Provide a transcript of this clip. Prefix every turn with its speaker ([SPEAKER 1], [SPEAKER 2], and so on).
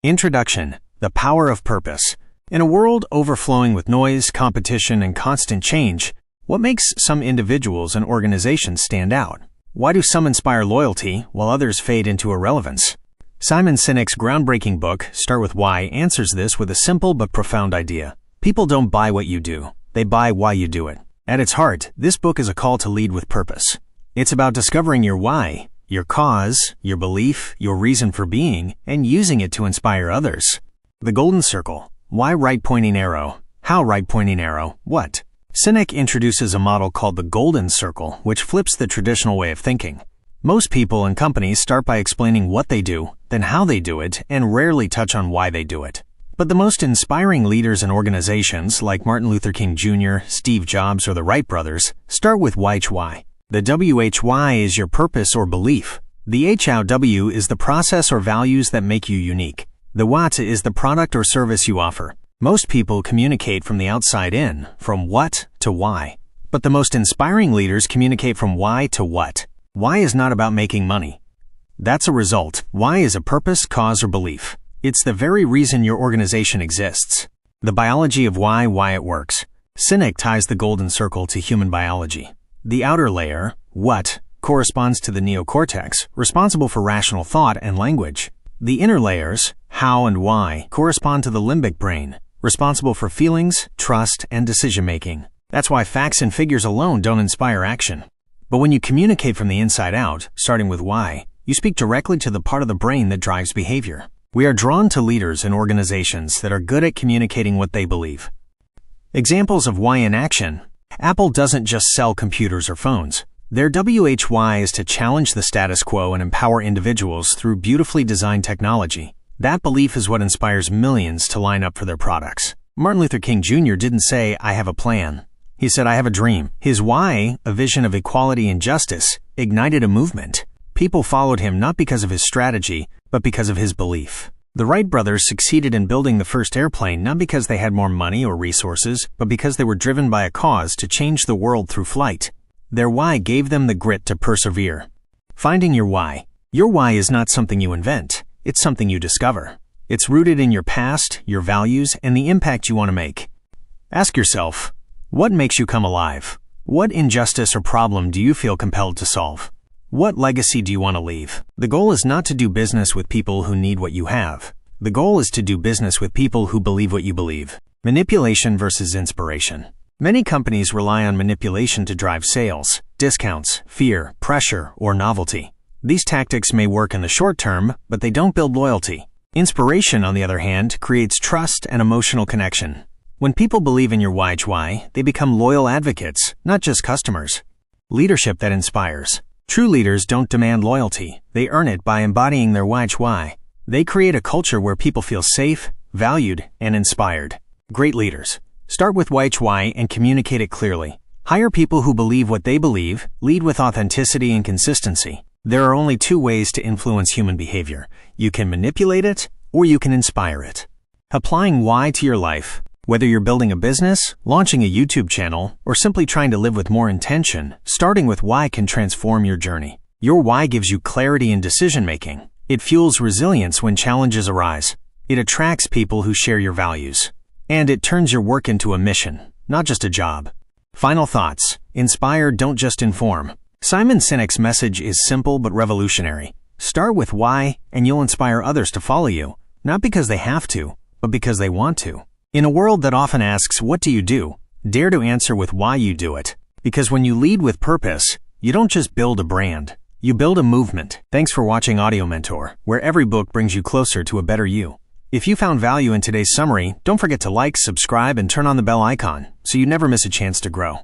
[SPEAKER 1] Introduction: The Power of Purpose. In a world overflowing with noise, competition, and constant change, what makes some individuals and organizations stand out? Why do some inspire loyalty while others fade into irrelevance? Simon Sinek's groundbreaking book, Start With Why, answers this with a simple but profound idea. People don't buy what you do, they buy why you do it. At its heart, this book is a call to lead with purpose. It's about discovering your why, your cause, your belief, your reason for being, and using it to inspire others. The Golden Circle. Why right pointing arrow? How right pointing arrow? What? Sinek introduces a model called the Golden Circle, which flips the traditional way of thinking. Most people and companies start by explaining what they do, then how they do it, and rarely touch on why they do it. But the most inspiring leaders and organizations, like Martin Luther King Jr., Steve Jobs, or the Wright brothers, start with why. The WHY is your purpose or belief. The HOW is the process or values that make you unique. The what is the product or service you offer. Most people communicate from the outside in, from what to why. But the most inspiring leaders communicate from why to what. Why is not about making money. That's a result. Why is a purpose, cause, or belief. It's the very reason your organization exists. The biology of why it works. Sinek ties the Golden Circle to human biology. The outer layer, what, corresponds to the neocortex, responsible for rational thought and language. The inner layers, how and why, correspond to the limbic brain, responsible for feelings, trust, and decision-making. That's why facts and figures alone don't inspire action. But when you communicate from the inside out, starting with why, you speak directly to the part of the brain that drives behavior. We are drawn to leaders and organizations that are good at communicating what they believe. Examples of why in action. Apple doesn't just sell computers or phones. Their WHY is to challenge the status quo and empower individuals through beautifully designed technology. That belief is what inspires millions to line up for their products. Martin Luther King Jr. didn't say, "I have a plan." He said, "I have a dream." His why, a vision of equality and justice, ignited a movement. People followed him not because of his strategy, but because of his belief. The Wright brothers succeeded in building the first airplane not because they had more money or resources, but because they were driven by a cause to change the world through flight. Their why gave them the grit to persevere. Finding your why. Your why is not something you invent. It's something you discover. It's rooted in your past, your values, and the impact you want to make. Ask yourself, what makes you come alive? What injustice or problem do you feel compelled to solve? What legacy do you want to leave? The goal is not to do business with people who need what you have. The goal is to do business with people who believe what you believe. Manipulation versus inspiration. Many companies rely on manipulation to drive sales, discounts, fear, pressure, or novelty. These tactics may work in the short term, but they don't build loyalty. Inspiration, on the other hand, creates trust and emotional connection. When people believe in your why, they become loyal advocates, not just customers. Leadership that inspires. True leaders don't demand loyalty. They earn it by embodying their why. They create a culture where people feel safe, valued, and inspired. Great leaders. Start with why and communicate it clearly. Hire people who believe what they believe, lead with authenticity and consistency. There are only two ways to influence human behavior. You can manipulate it, or you can inspire it. Applying why to your life. Whether you're building a business, launching a YouTube channel, or simply trying to live with more intention, starting with why can transform your journey. Your why gives you clarity in decision-making. It fuels resilience when challenges arise. It attracts people who share your values. And it turns your work into a mission, not just a job. Final thoughts. Inspire, don't just inform. Simon Sinek's message is simple but revolutionary. Start with why, and you'll inspire others to follow you, not because they have to, but because they want to. In a world that often asks, what do you do? Dare to answer with why you do it. Because when you lead with purpose, you don't just build a brand, you build a movement. Thanks for watching Audio Mentor, where every book brings you closer to a better you. If you found value in today's summary, don't forget to like, subscribe, and turn on the bell icon so you never miss a chance to grow.